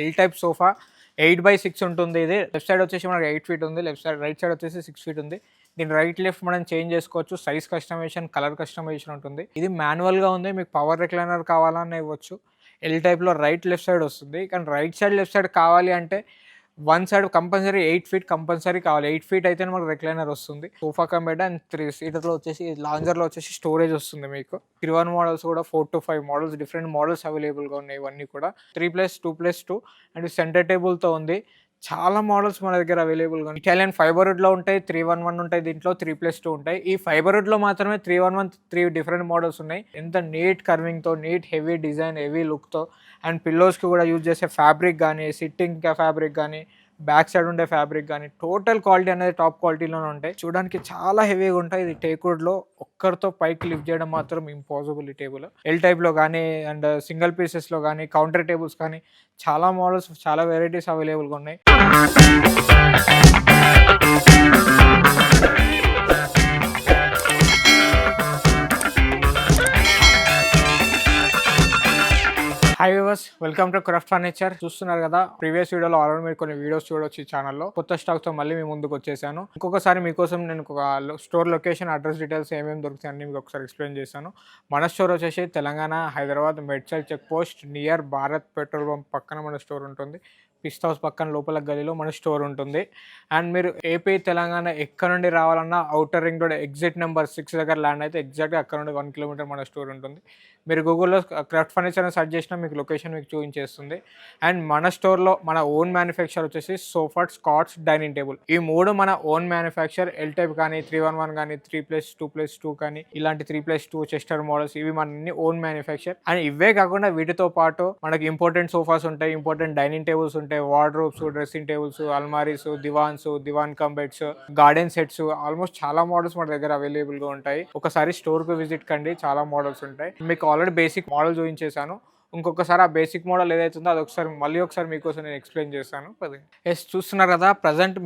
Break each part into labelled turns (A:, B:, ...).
A: L type sofa 8/6 ఉంటుంది. ఇది left side వచ్చేసి మనకి 8 ఫీట్ ఉంది. రైట్ సైడ్ వచ్చేసి 6 ఫీట్ ఉంది. దీని రైట్ లెఫ్ట్ మనం చేంజ్ చేసుకోవచ్చు. సైజ్ కస్టమైజేషన్, కలర్ కస్టమైజేషన్ ఉంటుంది. ఇది మాన్యువల్‌గా ఉంది. మీకు పవర్ రిక్లైనర్ కావాలన్నా ఇవ్వచ్చు. ఎల్ టైప్‌లో రైట్ లెఫ్ట్ సైడ్ వస్తుంది. కానీ రైట్ సైడ్ లెఫ్ట్ సైడ్ కావాలి అంటే one side compulsory 8 feet compulsory కావాలి. 8 ఫీట్ అయితేనే మనకు రిక్లైనర్ వస్తుంది. సోఫా కమ్ బెడ్ అండ్ 3 సీటర్‌లో వచ్చేసి లాంజర్‌లో వచ్చేసి స్టోరేజ్ వస్తుంది మీకు. 3-1 మోడల్స్ కూడా 4-5 మోడల్స్ డిఫరెంట్ మోడల్స్ అవైలబుల్‌గా ఉన్నాయి ఇవన్నీ కూడా. 3+2+2 అండ్ సెంటర్ టేబుల్‌తో ఉంది. చాలా మోడల్స్ మన దగ్గర అవైలబుల్‌గా ఉన్నాయి. ఇటాలియన్ ఫైబర్ వుడ్‌లో ఉంటాయి. 311 ఉంటాయి. దీంట్లో 3+2 ఉంటాయి. ఈ ఫైబర్ వుడ్‌లో మాత్రమే 311 3 డిఫరెంట్ మోడల్స్ ఉన్నాయి. ఎంత నీట్ కర్వింగ్‌తో, నీట్ హెవీ డిజైన్, హెవీ లుక్‌తో అండ్ పిల్లోస్‌కి కూడా యూజ్ చేసే ఫ్యాబ్రిక్ గానీ, సిట్టింగ్ ఫ్యాబ్రిక్ గానీ, బ్యాక్ సైడ్ ఉండే ఫ్యాబ్రిక్ గానీ టోటల్ క్వాలిటీ అనేది టాప్ క్వాలిటీలోనే ఉంటాయి. చూడడానికి చాలా హెవీగా ఉంటాయి. ఇది టేక్వుడ్‌లో ఒక్కరితో పైకి లిఫ్ట్ చేయడం మాత్రం ఇంపాసిబుల్ ఈ టేబుల్. ఎల్ టైప్‌లో గానీ అండ్ సింగిల్ పీసెస్‌లో గానీ, కౌంటర్ టేబుల్స్ కానీ చాలా మోడల్స్, చాలా వెరైటీస్ అవైలబుల్‌గా ఉన్నాయి. Hi viewers, welcome to craft furniture. చూస్తున్నారు కదా, ప్రీవియస్ వీడియోలో ఆల్రెడీ మీరు కొన్ని వీడియోస్ చూడొచ్చు ఈ ఛానల్లో. కొత్త స్టాక్తో మళ్ళీ మీ ముందుకు వచ్చేసాను. ఇంకొకసారి మీకోసం నేను ఒక స్టోర్ లొకేషన్, అడ్రస్ డీటెయిల్స్ ఏమేమి దొరుకుతాయి అన్ని మీకు ఒకసారి ఎక్స్ప్లెయిన్ చేశాను. మన స్టోర్ వచ్చేసి Telangana, Hyderabad Medchal check post near Bharat petrol pump పక్కన మన స్టోర్ ఉంటుంది. పిస్ట్ హౌస్ పక్కన లోపల గలీలో మన స్టోర్ ఉంటుంది. అండ్ మీరు ఏపీ, తెలంగాణ ఎక్కడ నుండి రావాలన్నా outer ring road exit number 6 దగ్గర ల్యాండ్ అయితే ఎగ్జాక్ట్గా అక్కడ నుండి 1 కిలోమీటర్ మన స్టోర్ ఉంటుంది. మీరు గూగుల్లో క్రాఫ్ట్ ఫర్నిచర్ అని సెర్చ్ చేసినా మీకు లొకేషన్ మీకు చూపించేస్తుంది. అండ్ మన స్టోర్లో మన ఓన్ మ్యానుఫ్యాక్చర్ వచ్చేసి సోఫాట్, స్కాట్స్, డైనింగ్ టేబుల్ ఈ మూడు మన ఓన్ మ్యానుఫ్యాక్చర్. ఎల్ టైప్ కానీ, 311 కానీ, 3+2+2 కానీ, ఇలాంటి 3+2 చెస్టర్ మోడల్స్ ఇవి మన ఓన్ మ్యానుఫ్యాక్చర్. అండ్ ఇవే కాకుండా వీటితో పాటు మనకి ఇంపార్టెంట్ సోఫాస్ ఉంటాయి, ఇంపార్టెంట్ డైనింగ్ టేబుల్స్ ఉంటాయి, వార్డ్రోబ్స్, డ్రెస్సింగ్ టేబుల్స్, అల్మారీస్, divan cum beds, garden sets, almost చాలా మోడల్స్ మన దగ్గర అవైలబుల్గా ఉంటాయి. ఒకసారి స్టోర్కి విజిట్ కండి, చాలా మోడల్స్ ఉంటాయి. మీకు ఆల్రెడీ బేసిక్ మోడల్ చూపించేశాను. ఇంకొకసారి ఆ బేసిక్ మోడల్ ఏదైతే ఉందో అది ఒకసారి మీకోసం నేను ఎక్స్ప్లెయిన్ చేస్తాను. ఎస్, చూస్తున్నారు కదా, ప్రజెంట్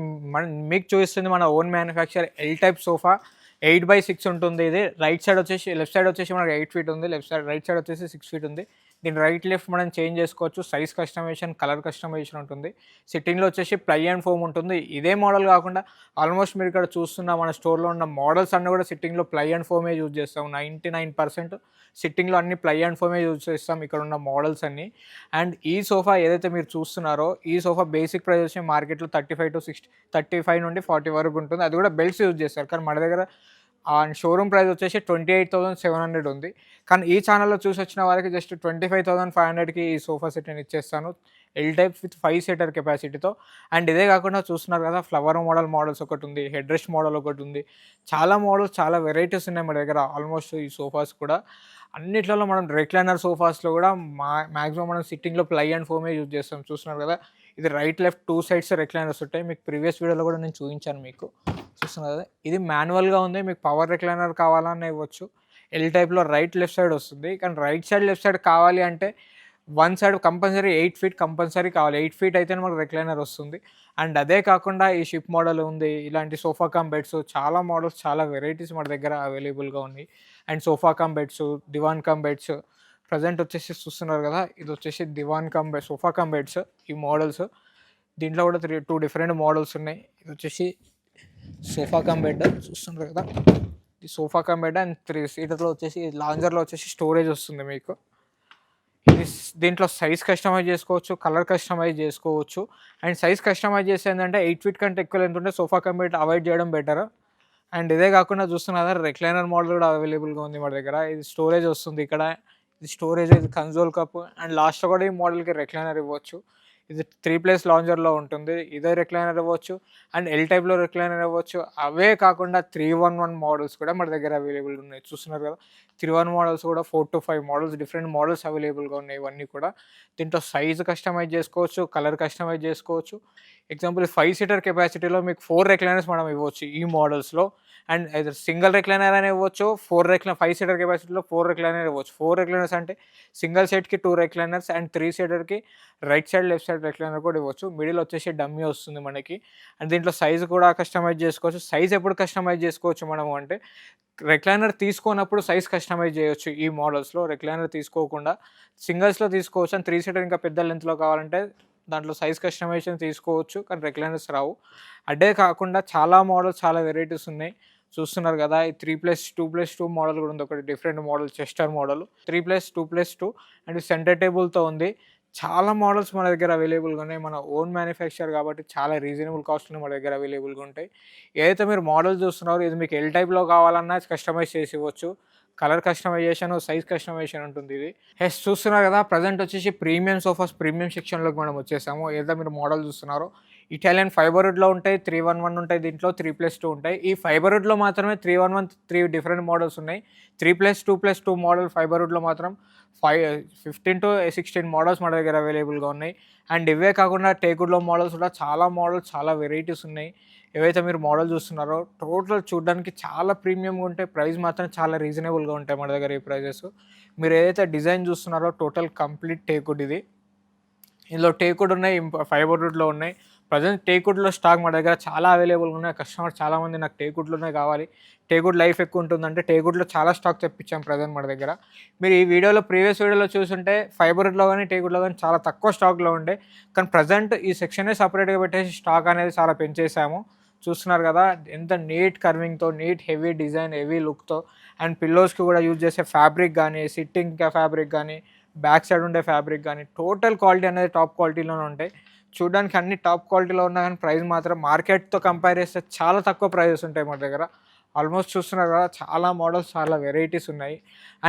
A: మీకు చూపిస్తుంది మన own manufacture L type sofa 8/6 ఉంటుంది. ఇది రైట్ సైడ్ వచ్చేసి, లెఫ్ట్ సైడ్ వచ్చేసి మనకి 8 ఫీట్ ఉంది. రైట్ సైడ్ వచ్చేసి 6 ఫీట్ ఉంది. దీని రైట్ లెఫ్ట్ మనం చేంజ్ చేసుకోవచ్చు. సైజ్ కస్టమైజేషన్, కలర్ కస్టమైజేషన్ ఉంటుంది. సిట్టింగ్లో వచ్చేసి ప్లై అండ్ ఫోమ్ ఉంటుంది. ఇదే మోడల్ కాకుండా ఆల్మోస్ట్ మీరు ఇక్కడ చూస్తున్న మన స్టోర్లో ఉన్న మోడల్స్ అన్నీ కూడా సిట్టింగ్లో ప్లై అండ్ ఫోమే యూజ్ చేస్తాం. 99% సిట్టింగ్లో అన్ని ప్లై అండ్ ఫోమే యూజ్ చేస్తాం ఇక్కడ ఉన్న మోడల్స్ అన్నీ. అండ్ ఈ సోఫా ఏదైతే మీరు చూస్తున్నారో ఈ సోఫా బేసిక్ ప్రైస్ వచ్చి మార్కెట్లో 35 నుండి 40 వరకు ఉంటుంది. అది కూడా బెల్ట్స్ యూజ్ చేస్తారు. కానీ మన దగ్గర షోరూమ్ ప్రైస్ వచ్చేసి 28,700 ఉంది. కానీ ఈ ఛానల్లో చూసి వచ్చిన వారికి జస్ట్ 25,500కి ఈ సోఫా సెట్ నేను ఇచ్చేస్తాను. ఎల్ టైప్ విత్ 5 సీటర్ కెపాసిటీతో. అండ్ ఇదే కాకుండా చూస్తున్నారు కదా, ఫ్లవర్ మోడల్స్ ఒకటి ఉంది, హెడ్ రెస్ట్ మోడల్ ఒకటి ఉంది. చాలా మోడల్స్, చాలా వెరైటీస్ ఉన్నాయి మన దగ్గర. ఆల్మోస్ట్ ఈ సోఫాస్ కూడా అన్నిట్లలో మనం రెక్లైనర్ సోఫాస్లో కూడా మ్యాక్సిమం మనం సిట్టింగ్లో ప్లై అండ్ ఫోమే యూజ్ చేస్తాం. చూస్తున్నారు కదా, ఇది రైట్ లెఫ్ట్ 2 సైడ్స్ రెక్లైనర్స్ ఉంటాయి. మీకు ప్రీవియస్ వీడియోలో కూడా నేను చూపించాను మీకు. చూస్తున్నారు కదా, ఇది మాన్యువల్గా ఉంది. మీకు పవర్ రెక్లైనర్ కావాలన్నా ఇవ్వచ్చు. ఎల్ టైప్లో రైట్ లెఫ్ట్ సైడ్ వస్తుంది. కానీ రైట్ సైడ్ లెఫ్ట్ సైడ్ కావాలి అంటే one side compulsory 8 feet compulsory కావాలి. 8 ఫీట్ అయితేనే మనకు రెక్లైనర్ వస్తుంది. అండ్ అదే కాకుండా ఈ షిప్ మోడల్ ఉంది, ఇలాంటి సోఫా కమ్ బెడ్స్, చాలా మోడల్స్, చాలా వెరైటీస్ మన దగ్గర అవైలబుల్గా ఉన్నాయి. And sofa cum beds, Diwan cum beds present వచ్చేసి చూస్తున్నారు కదా, ఇది వచ్చేసి సోఫా కమ్ బెడ్స్ ఈ మోడల్స్. దీంట్లో కూడా 2 డిఫరెంట్ మోడల్స్ ఉన్నాయి. ఇది వచ్చేసి సోఫా కమ్ బెడ్ చూస్తున్నారు కదా, ఈ సోఫా కమ్ బెడ్ అండ్ 3 సీటర్లో వచ్చేసి లాంజర్లో వచ్చేసి స్టోరేజ్ వస్తుంది మీకు. ఇది దీంట్లో సైజ్ కస్టమైజ్ చేసుకోవచ్చు, కలర్ కస్టమైజ్ చేసుకోవచ్చు. అండ్ సైజ్ కస్టమైజ్ చేస్తే ఏంటంటే 8 ఫీట్ కంటే ఎక్కువ లెంత్ ఉంటే సోఫా కమ్ బెడ్ అవాయిడ్ చేయడం బెటర్. అండ్ ఇదే కాకుండా చూస్తున్నారు రెక్లైనర్ మోడల్ కూడా అవైలబుల్గా ఉంది మన దగ్గర. ఇది స్టోరేజ్ వస్తుంది ఇక్కడ, ఇది స్టోరేజ్, ఇది కన్సోల్ కప్. అండ్ లాస్ట్లో కూడా ఈ మోడల్కి రెక్లైనర్ ఇవ్వచ్చు. ఇది 3+ లాంజర్లో ఉంటుంది. ఇదే రెక్లైనర్ ఇవ్వచ్చు. అండ్ ఎల్ టైప్లో రెక్లైనర్ ఇవ్వచ్చు. అవే కాకుండా 311 మోడల్స్ కూడా మన దగ్గర అవైలబుల్ ఉన్నాయి. చూస్తున్నారు కదా, 311 మోడల్స్ కూడా 4-5 మోడల్స్ డిఫరెంట్ మోడల్స్ అవైలబుల్గా ఉన్నాయి ఇవన్నీ కూడా. దీంట్లో సైజ్ కస్టమైజ్ చేసుకోవచ్చు, కలర్ కస్టమైజ్ చేసుకోవచ్చు. ఎగ్జాంపుల్ 5 సీటర్ కెపాసిటీలో మీకు 4 రెక్లైనర్స్ మనం ఇవ్వచ్చు ఈ మోడల్స్లో. అండ్ either సింగిల్ రెక్లైనర్ అని ఇవ్వచ్చు, 5 సీటర్ కెపాసిటీలో 4 రెక్లైనర్ ఇవ్వచ్చు. 4 రెక్లైనర్స్ అంటే సింగిల్ సీట్కి 2 రెక్లైనర్స్ అండ్ 3 సీటర్కి right side, left side recliner కూడా ఇవ్వచ్చు. మిడిల్ వచ్చేసి డమ్మీ వస్తుంది మనకి. అండ్ దీంట్లో సైజ్ కూడా కస్టమైజ్ చేసుకోవచ్చు. సైజ్ ఎప్పుడు కస్టమైజ్ చేసుకోవచ్చు మనము అంటే, రెక్లైనర్ తీసుకోనప్పుడు సైజ్ కస్టమైజ్ చేయొచ్చు ఈ మోడల్స్లో. రెక్లైనర్ తీసుకోకుండా సింగిల్స్లో తీసుకోవచ్చు. అండ్ 3 సీటర్ ఇంకా పెద్ద లెంత్లో కావాలంటే దాంట్లో సైజ్ కస్టమైజేషన్ తీసుకోవచ్చు, కానీ రెక్లైనర్స్ రావు. అదే కాకుండా చాలా మోడల్స్, చాలా వెరైటీస్ ఉన్నాయి. చూస్తున్నారు కదా, ఈ 3+2+2 మోడల్ కూడా ఉంది. ఒకటి different model, chester model 3+2+2 and center టేబుల్తో ఉంది. చాలా మోడల్స్ మన దగ్గర అవైలబుల్గా ఉన్నాయి. మన ఓన్ మ్యానుఫ్యాక్చర్ కాబట్టి చాలా రీజనబుల్ కాస్ట్‌లో మన దగ్గర అవైలబుల్గా ఉంటాయి. ఏదైతే మీరు మోడల్ చూస్తున్నారో ఇది మీకు ఎల్ టైప్‌లో కావాలన్నా కస్టమైజ్ చేసి ఇవ్వచ్చు. కలర్ కస్టమైజేషన్, సైజ్ కస్టమైజేషన్ ఉంటుంది ఇది. చూస్తున్నారు కదా, ప్రజెంట్ వచ్చేసి ప్రీమియం సోఫాస్ ప్రీమియం సెక్షన్‌లోకి మనం వచ్చేసాము. ఏదైతే మీరు మోడల్ చూస్తున్నారో ఇటాలియన్ ఫైబర్ వుడ్‌లో ఉంటాయి, 311 ఉంటాయి, దీంట్లో 3+2 ఉంటాయి. ఈ ఫైబర్ వుడ్‌లో మాత్రమే 311 3 డిఫరెంట్ మోడల్స్ ఉన్నాయి. 3+2+2 మోడల్ ఫైబర్ వుడ్‌లో మాత్రం 15 to 16 మోడల్స్ మన దగ్గర అవైలబుల్గా ఉన్నాయి. అండ్ ఇవే కాకుండా టేక్వుడ్‌లో మోడల్స్ కూడా చాలా మోడల్స్, చాలా వెరైటీస్ ఉన్నాయి. ఏవైతే మీరు మోడల్ చూస్తున్నారో టోటల్ చూడడానికి చాలా ప్రీమియంగా ఉంటాయి. ప్రైస్ మాత్రం చాలా రీజనబుల్గా ఉంటాయి మన దగ్గర ఈ ప్రైజెస్. మీరు ఏదైతే డిజైన్ చూస్తున్నారో టోటల్ కంప్లీట్ టేక్వుడ్ ఇది. ఇందులో టేక్వుడ్ ఉన్నాయి, ఫైబర్ వుడ్‌లో ఉన్నాయి. ప్రజెంట్ టేక్వుడ్‌లో స్టాక్ మన దగ్గర చాలా అవైలబుల్గా ఉన్నాయి. కస్టమర్ చాలామంది నాకు టేక్వుడ్‌లోనే కావాలి, టేక్వుడ్ లైఫ్ ఎక్కువ ఉంటుందంటే టేక్వుడ్‌లో చాలా స్టాక్ తెప్పించాం ప్రజెంట్ మన దగ్గర. మీరు ఈ వీడియోలో ప్రీవియస్ వీడియోలో చూసుంటే ఫైబర్ వుడ్‌లో కానీ టేక్వుడ్‌లో కానీ చాలా తక్కువ స్టాక్లో ఉండే, కానీ ప్రజెంట్ ఈ సెక్షనే సపరేట్గా పెట్టేసి స్టాక్ అనేది చాలా పెంచేసాము. చూస్తున్నారు కదా, ఎంత నీట్ కర్వింగ్తో, నీట్ హెవీ డిజైన్, హెవీ లుక్తో అండ్ పిల్లోస్కి కూడా యూజ్ చేసే ఫ్యాబ్రిక్ కానీ, సిట్టింగ్ ఫ్యాబ్రిక్ కానీ, బ్యాక్ సైడ్ ఉండే ఫ్యాబ్రిక్ కానీ టోటల్ క్వాలిటీ అనేది టాప్ క్వాలిటీలోనే ఉంటాయి. చూడడానికి అన్ని టాప్ క్వాలిటీలో ఉన్నా కానీ ప్రైస్ మాత్రం మార్కెట్తో కంపేర్ చేస్తే చాలా తక్కువ ప్రైజెస్ ఉంటాయి మన దగ్గర. ఆల్మోస్ట్ చూస్తున్నారు కదా, చాలా మోడల్స్, చాలా వెరైటీస్ ఉన్నాయి.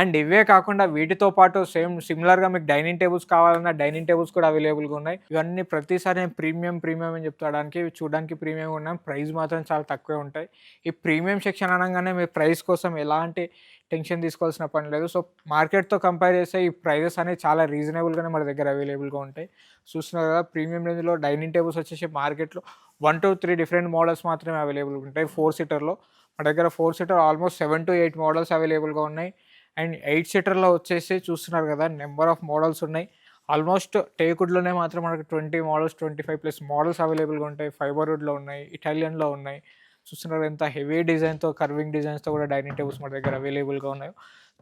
A: అండ్ ఇవే కాకుండా వీటితో పాటు సేమ్ సిమిలర్గా మీకు డైనింగ్ టేబుల్స్ కావాలన్నా డైనింగ్ టేబుల్స్ కూడా అవైలబుల్గా ఉన్నాయి. ఇవన్నీ ప్రతిసారి నేను ప్రీమియం అని చెప్తాడానికి ఇవి చూడడానికి ప్రీమియంగా ఉన్నాయి, ప్రైస్ మాత్రం చాలా తక్కువే ఉంటాయి. ఈ ప్రీమియం సెక్షన్ అనగానే మీ ప్రైస్ కోసం ఎలాంటి టెన్షన్ తీసుకోవాల్సిన పని లేదు. సో మార్కెట్తో కంపేర్ చేస్తే ఈ ప్రైజెస్ అనేవి చాలా రీజనబుల్గానే మన దగ్గర అవైలబుల్గా ఉంటాయి. చూస్తున్నారు కదా, ప్రీమియం రేంజ్లో డైనింగ్ టేబుల్స్ వచ్చేసి మార్కెట్లో 1 to 3 డిఫరెంట్ మోడల్స్ మాత్రమే అవైలబుల్గా ఉంటాయి. 4 సీటర్లో మా దగ్గర 4 సీటర్ ఆల్మోస్ట్ 7 to 8 మోడల్స్ అవైలబుల్గా ఉన్నాయి. అండ్ 8 సీటర్లో వచ్చేసి చూస్తున్నారు కదా, నెంబర్ ఆఫ్ మోడల్స్ ఉన్నాయి. ఆల్మోస్ట్ టేక్వుడ్లోనే మాత్రం మనకు 20 మోడల్స్, 25+ మోడల్స్ అవైలబుల్గా ఉంటాయి. ఫైబర్ వుడ్లో ఉన్నాయి, ఇటాలియన్లో ఉన్నాయి. చూస్తున్నారు ఎంత హెవీ డిజైన్తో, కర్వింగ్ డిజైన్స్తో కూడా డైనింగ్ టేబుల్స్ మన దగ్గర అవైలబుల్గా ఉన్నాయి.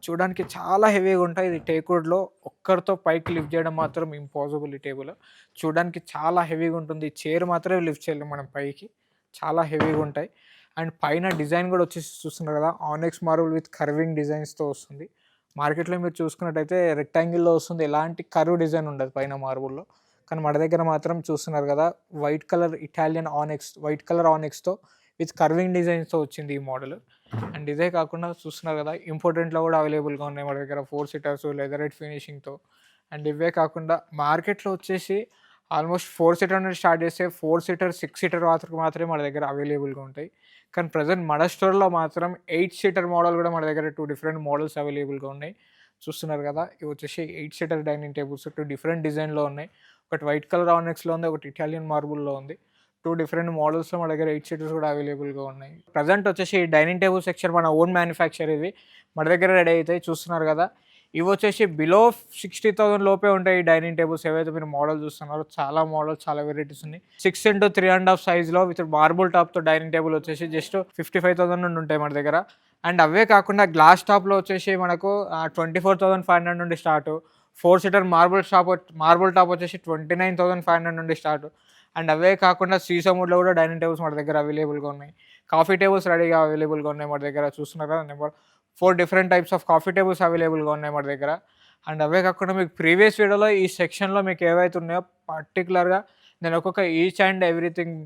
A: చూడడానికి చాలా హెవీగా ఉంటాయి. ఇది టేక్వుడ్లో ఒక్కరితో పైకి లిఫ్ట్ చేయడం మాత్రం ఇంపాసిబుల్. ఈ టేబుల్ చూడడానికి చాలా హెవీగా ఉంటుంది. చైర్ మాత్రమే లిఫ్ట్ చేయలేం మనం పైకి, చాలా హెవీగా ఉంటాయి. అండ్ పైన డిజైన్ కూడా వచ్చేసి చూస్తున్నారు కదా, ఆనెక్స్ మార్బుల్ విత్ కర్వింగ్ డిజైన్స్తో వస్తుంది. మార్కెట్లో మీరు చూసుకున్నట్టయితే రెక్టాంగిల్లో వస్తుంది, ఎలాంటి కర్వ్ డిజైన్ ఉండదు పైన మార్బుల్లో. కానీ మన దగ్గర మాత్రం చూస్తున్నారు కదా, white colour Italian onyx, white colour ఆనెక్స్తో విత్ కర్వింగ్ డిజైన్స్తో వచ్చింది ఈ మోడల్. అండ్ ఇదే కాకుండా చూస్తున్నారు కదా, ఇంపార్టెంట్లో కూడా అవైలబుల్గా ఉన్నాయి మన దగ్గర 4 సీటర్స్ లెదరైట్ ఫినిషింగ్తో. అండ్ ఇవే కాకుండా మార్కెట్లో వచ్చేసి ఆల్మోస్ట్ 4 సీటర్ నుండి స్టార్ట్ చేస్తే 4 సీటర్, 6 సీటర్ మాత్రమే మన దగ్గర అవైలబుల్గా ఉంటాయి. కానీ ప్రజెంట్ మన స్టోర్లో మాత్రం 8 సీటర్ మోడల్ కూడా మన దగ్గర 2 డిఫరెంట్ మోడల్స్ అవైలబుల్గా ఉన్నాయి. చూస్తున్నారు కదా, ఇవి వచ్చేసి 8 సీటర్ డైనింగ్ టేబుల్స్ 2 డిఫరెంట్ డిజైన్లో ఉన్నాయి. ఒకటి వైట్ కలర్ ఆనెక్స్లో ఉంది, ఒకటి ఇటాలియన్ మార్బుల్లో ఉంది. 2 డిఫరెంట్ మోడల్స్లో మన దగ్గర 8 సీటర్స్ కూడా అవైలబుల్గా ఉన్నాయి. ప్రజెంట్ వచ్చేసి డైనింగ్ టేబుల్ సెక్షన్ మన ఓన్ మ్యానుఫ్యాక్చర్ ఇది మన దగ్గర రెడీ అవుతాయి. చూస్తున్నారు కదా, ఇవి వచ్చేసి బిలో 60,000 లోపే ఉంటాయి. ఈ డైనింగ్ టేబుల్స్ ఏవైతే మీరు మోడల్ చూస్తున్నారో చాలా మోడల్స్, చాలా వెరైటీస్ ఉన్నాయి. 6 into 3.5 సైజ్లో విత్ మార్బుల్ టాప్తో డైనింగ్ టేబుల్ వచ్చేసి జస్ట్ 55,000 నుండి ఉంటాయి మన దగ్గర. అండ్ అవే కాకుండా గ్లాస్ టాప్లో వచ్చేసి మనకు 24,500 నుండి స్టార్ట్. 4 సీటర్ మార్బుల్ టాప్ వచ్చేసి 29,500 నుండి స్టార్ట్. అండ్ అవే కాకుండా సీసా మోడ్లో కూడా డైనింగ్ టేబుల్స్ మన దగ్గర అవైలబుల్గా ఉన్నాయి. కాఫీ టేబుల్స్ రెడీగా అవైలబుల్గా ఉన్నాయి మన దగ్గర. చూస్తున్నారు కదా, number 4 different types of coffee tables అవైలబుల్గా ఉన్నాయి మన దగ్గర. అండ్ అవే కాకుండా మీకు ప్రీవియస్ వీడియోలో ఈ సెక్షన్లో మీకు ఏవైతే ఉన్నాయో పర్టికులర్గా నేను ఒక్కొక్క ఈచ్ అండ్ ఎవ్రీథింగ్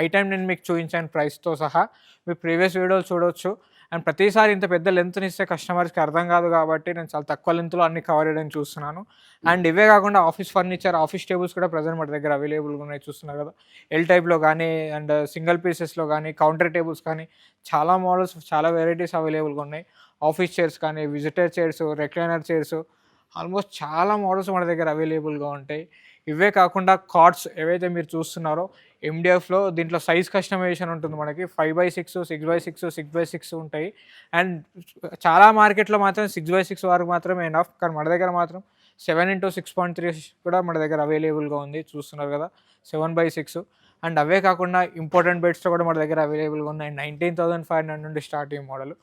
A: ఐటమ్ నేను మీకు చూపించాను ప్రైస్తో సహా. మీరు ప్రీవియస్ వీడియోలు చూడవచ్చు. అండ్ ప్రతిసారి ఇంత పెద్ద లెంత్ని ఇస్తే కస్టమర్స్కి అర్థం కాదు కాబట్టి నేను చాలా తక్కువ లెంత్లో అన్ని కవర్ చేయడానికి చూస్తున్నాను. అండ్ ఇవే కాకుండా ఆఫీస్ ఫర్నిచర్, ఆఫీస్ టేబుల్స్ కూడా ప్రజెంట్ మన దగ్గర అవైలబుల్గా ఉన్నాయి. చూస్తున్నారు కదా, ఎల్ టైప్లో కానీ అండ్ సింగిల్ పీసెస్లో కానీ, కౌంటర్ టేబుల్స్ కానీ చాలా మోడల్స్, చాలా వెరైటీస్ అవైలబుల్గా ఉన్నాయి. ఆఫీస్ చైర్స్ కానీ, visitor chairs, recliner chairs, almost చాలా మోడల్స్ మన దగ్గర అవైలబుల్గా ఉంటాయి. ఇవే కాకుండా కార్డ్స్ ఏవైతే మీరు చూస్తున్నారో ఎండిఎఫ్లో, దీంట్లో సైజ్ కస్టమైజేషన్ ఉంటుంది మనకి. 5x6, 6x6, 6x6 ఉంటాయి. అండ్ చాలా మార్కెట్లో మాత్రం 6x6 వరకు మాత్రమే ఎనఫ్, కానీ మన దగ్గర మాత్రం 7 into 6.3 కూడా మన దగ్గర అవైలబుల్గా ఉంది. చూస్తున్నారు కదా, 7x6. అండ్ అవే కాకుండా ఇంపార్టెంట్ బెడ్స్తో కూడా మన దగ్గర అవైలబుల్గా ఉన్నాయి. 19,500 నుండి స్టార్ట్ ఈ మోడల్.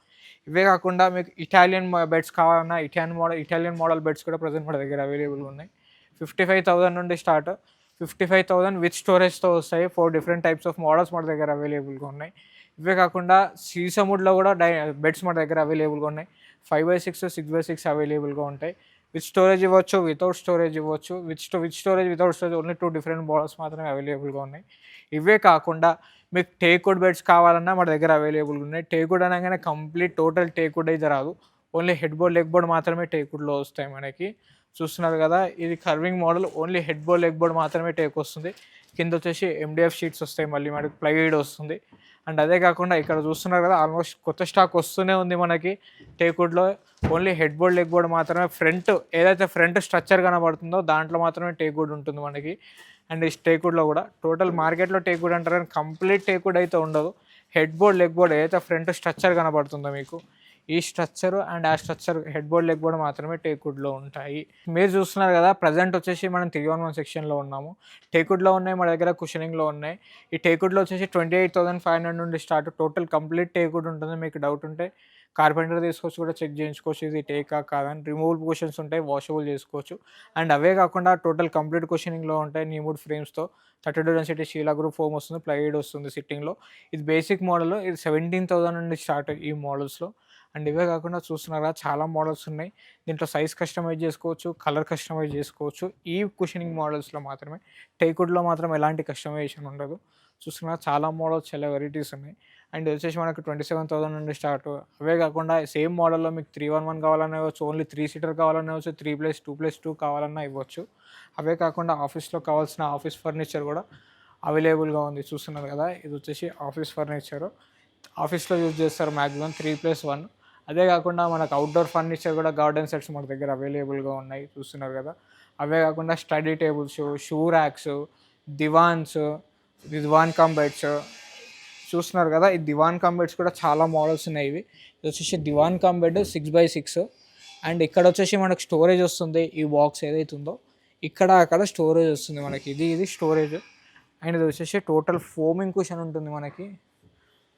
A: ఇవే కాకుండా మీకు ఇటాలియన్ బెడ్స్ కావాలన్నా ఇటాలియన్ మోడల్ బెడ్స్ కూడా ప్రజెంట్ మన దగ్గర అవైలబుల్గా ఉన్నాయి. 55,000 నుండి స్టార్ట్. 55,000 విత్ స్టోరేజ్తో వస్తాయి. 4 డిఫరెంట్ టైప్స్ ఆఫ్ మోడల్స్ మన దగ్గర అవైలబుల్గా ఉన్నాయి. ఇవే కాకుండా సీసముడ్లో కూడా బెడ్స్ మన దగ్గర అవైలబుల్గా ఉన్నాయి. 5x6 6x6 అవైలబుల్గా ఉంటాయి. విత్ స్టోరేజ్ ఇవ్వచ్చు, వితౌట్ స్టోరేజ్ ఇవ్వచ్చు. With storage without storage only 2 different models మాత్రమే అవైలబుల్గా ఉన్నాయి. ఇవే కాకుండా మీకు టేక్వుడ్ బెడ్స్ కావాలన్నా మన దగ్గర అవైలబుల్గా ఉన్నాయి. టేక్వుడ్ అనగానే కంప్లీట్ టోటల్ టేక్వుడ్ అయితే రాదు. Only head board leg board మాత్రమే టేక్వుడ్లో వస్తాయి మనకి. చూస్తున్నారు కదా, ఇది carving model. Only head board leg board మాత్రమే టేక్ వస్తుంది. కింద వచ్చేసి MDF షీట్స్ వస్తాయి, మళ్ళీ మనకి ప్లైవుడ్ వస్తుంది. అండ్ అదే కాకుండా ఇక్కడ చూస్తున్నారు కదా, ఆల్మోస్ట్ కొత్త స్టాక్ వస్తూనే ఉంది మనకి టేక్వుడ్లో. Only head board leg board మాత్రమే, ఫ్రంట్ ఏదైతే ఫ్రంట్ స్ట్రక్చర్ కనబడుతుందో దాంట్లో మాత్రమే టేక్వుడ్ ఉంటుంది మనకి. అండ్ ఈ టేక్వుడ్లో కూడా టోటల్ మార్కెట్లో టేక్వుడ్ అంటారు కానీ కంప్లీట్ టేక్వుడ్ అయితే ఉండదు. హెడ్ బోర్డ్ లెగ్ బోర్డ్ ఏదైతే ఫ్రంట్ స్ట్రక్చర్ కనబడుతుందో మీకు, ఈ స్ట్రక్చర్ అండ్ ఆ structure head board leg board మాత్రమే టేక్వుడ్లో ఉంటాయి. మీరు చూస్తున్నారు కదా, ప్రజెంట్ వచ్చేసి మనం 311 సెక్షన్లో ఉన్నాము. టేక్వుడ్లో ఉన్నాయి, మన దగ్గర కుషనింగ్లో ఉన్నాయి. ఈ టేక్వుడ్లో వచ్చేసి 28,500 నుండి స్టార్ట్. టోటల్ కంప్లీట్ టేక్వుడ్ ఉంటుంది. మీకు డౌట్ ఉంటే కార్పెంటర్ తీసుకొచ్చి కూడా చెక్ చేయించుకోవచ్చు ఇది టేకా కాదని. రిమూవల్ కుషన్స్ ఉంటాయి, వాషబుల్ చేసుకోవచ్చు. అండ్ అవే కాకుండా టోటల్ కంప్లీట్ కుషనింగ్లో ఉంటాయి. న్యూవుడ్ ఫ్రేమ్స్తో 32 డెన్సిటీ షీలా గ్రూప్ ఫోమ్ వస్తుంది, ప్లైవుడ్ వస్తుంది సిట్టింగ్లో. ఇది బేసిక్ మోడల్. ఇది 17,000 నుండి స్టార్ట్ ఈ మోడల్స్లో. అండ్ ఇవే కాకుండా చూస్తున్నారా, చాలా మోడల్స్ ఉన్నాయి. దీంట్లో సైజ్ కస్టమైజ్ చేసుకోవచ్చు, కలర్ కస్టమైజ్ చేసుకోవచ్చు. ఈ కుషనింగ్ మోడల్స్లో మాత్రమే. టేక్వుడ్లో మాత్రం ఎలాంటి కస్టమైజేషన్ ఉండదు. చూస్తున్నా చాలా మోడల్స్, చాలా వెరైటీస్ ఉన్నాయి. అండ్ వచ్చేసి మనకు 27,000 నుండి స్టార్ట్. అవే కాకుండా సేమ్ మోడల్లో మీకు 311 కావాలన్నా ఇవ్వచ్చు, ఓన్లీ 3 సీటర్ కావాలన్నా ఇవ్వచ్చు, 3+2+2 కావాలన్నా ఇవ్వచ్చు. అవే కాకుండా ఆఫీస్లో కావాల్సిన ఆఫీస్ ఫర్నిచర్ కూడా అవైలబుల్గా ఉంది. చూస్తున్నారు కదా, ఇది వచ్చేసి ఆఫీస్ ఫర్నిచర్. ఆఫీస్లో యూజ్ చేస్తారు మ్యాక్సిమం 3+1. అదే కాకుండా మనకు అవుట్డోర్ ఫర్నిచర్ కూడా గార్డెన్ సెట్స్ మన దగ్గర అవైలబుల్గా ఉన్నాయి. చూస్తున్నారు కదా, అవే కాకుండా స్టడీ టేబుల్స్, షూ ర్యాక్స్, దివాన్స్, దివాన్ కమ్ బెడ్స్. చూస్తున్నారు కదా, ఈ దివాన్ కమ్ బెడ్స్ కూడా చాలా మోడల్స్ ఉన్నాయి. ఇది వచ్చేసి దివాన్ కమ్ బెడ్ 6x6. అండ్ ఇక్కడ వచ్చేసి మనకు స్టోరేజ్ వస్తుంది. ఈ బాక్స్ ఏదైతే ఉందో ఇక్కడ అక్కడ స్టోరేజ్ వస్తుంది మనకి. ఇది స్టోరేజ్. అండ్ ఇది వచ్చేసి టోటల్ ఫోమింగ్ కుషన్ ఉంటుంది మనకి.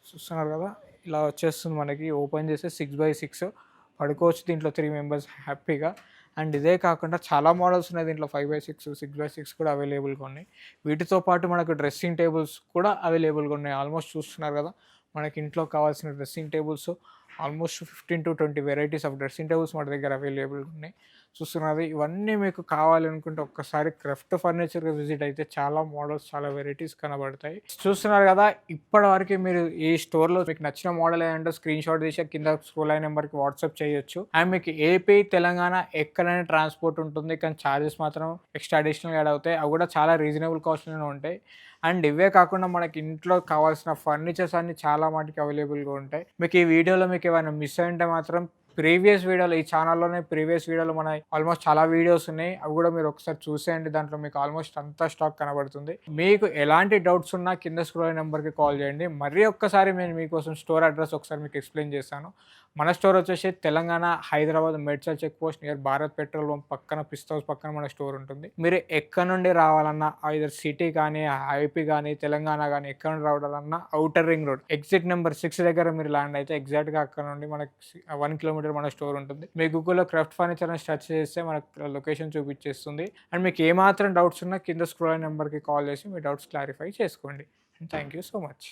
A: చూస్తున్నారు కదా, ఇలా వచ్చేస్తుంది మనకి. ఓపెన్ చేస్తే 6x6 పడుకోవచ్చు దీంట్లో 3 మెంబర్స్ హ్యాపీగా. అండ్ ఇదే కాకుండా చాలా మోడల్స్ ఉన్నాయి దీంట్లో. 5x6, 6x6 కూడా అవైలబుల్గా ఉన్నాయి. వీటితో పాటు మనకు డ్రెస్సింగ్ టేబుల్స్ కూడా అవైలబుల్గా ఉన్నాయి. ఆల్మోస్ట్ చూస్తున్నారు కదా, మనకి ఇంట్లో కావాల్సిన dressing tables almost 15 to 20 varieties of dressing tables మన దగ్గర అవైలబుల్గా ఉన్నాయి. చూస్తున్నారు, ఇవన్నీ మీకు కావాలనుకుంటే ఒక్కసారి క్రాఫ్ట్ ఫర్నిచర్కి విజిట్ అయితే చాలా మోడల్స్, చాలా వెరైటీస్ కనబడతాయి. చూస్తున్నారు కదా, ఇప్పటి వరకు మీరు ఈ స్టోర్లో మీకు నచ్చిన మోడల్ ఏదంటే స్క్రీన్ షాట్ తీసి కింద స్క్రోల్ అయిన నెంబర్కి వాట్సాప్ చేయొచ్చు. అండ్ మీకు ఏపీ, తెలంగాణ ఎక్కడైనా ట్రాన్స్పోర్ట్ ఉంటుంది, కానీ ఛార్జెస్ మాత్రం ఎక్స్ట్రా అడిషనల్గా యాడ్ అవుతాయి. అవి కూడా చాలా రీజనబుల్ కాస్ట్లోనే ఉంటాయి. అండ్ ఇవే కాకుండా మనకి ఇంట్లో కావాల్సిన ఫర్నిచర్స్ అన్ని చాలా మటుకు అవైలబుల్గా ఉంటాయి. మీకు ఈ వీడియోలో మీకు ఏమైనా మిస్ అయింటే మాత్రం ప్రీవియస్ వీడియోలో, ఈ ఛానల్లోనే ప్రీవియస్ వీడియోలో మన ఆల్మోస్ట్ చాలా వీడియోస్ ఉన్నాయి. అవి కూడా మీరు ఒకసారి చూసేయండి. దాంట్లో మీకు ఆల్మోస్ట్ అంతా స్టాక్ కనబడుతుంది. మీకు ఎలాంటి డౌట్స్ ఉన్నా కింద స్క్రోల్ నెంబర్కి కాల్ చేయండి. మరీ ఒక్కసారి నేను మీకోసం స్టోర్ అడ్రస్ ఒకసారి మీకు ఎక్స్ప్లెయిన్ చేస్తాను. మన స్టోర్ వచ్చేసి Telangana, Hyderabad Medchal check post near Bharat petrol pump పక్కన, పిస్తా హౌస్ పక్కన మన స్టోర్ ఉంటుంది. మీరు ఎక్కడ నుండి రావాలన్నా, ఐదర్ సిటీ కానీ, ఐపీ కానీ, తెలంగాణ కానీ ఎక్కడ నుండి రావాలన్నా outer ring road exit number 6 దగ్గర మీరు ల్యాండ్ అయితే ఎగ్జాక్ట్గా అక్కడ నుండి మనకి 1 కిలోమీటర్ మన స్టోర్ ఉంటుంది. మీ గూగుల్లో క్రాఫ్ట్ ఫర్నిచర్ అని సెర్చ్ చేస్తే మనకు లొకేషన్ చూపించేస్తుంది. అండ్ మీకు ఏమాత్రం డౌట్స్ ఉన్నా కింద స్క్రోల్ నెంబర్కి కాల్ చేసి మీ డౌట్స్ క్లారిఫై చేసుకోండి. And thank you so much.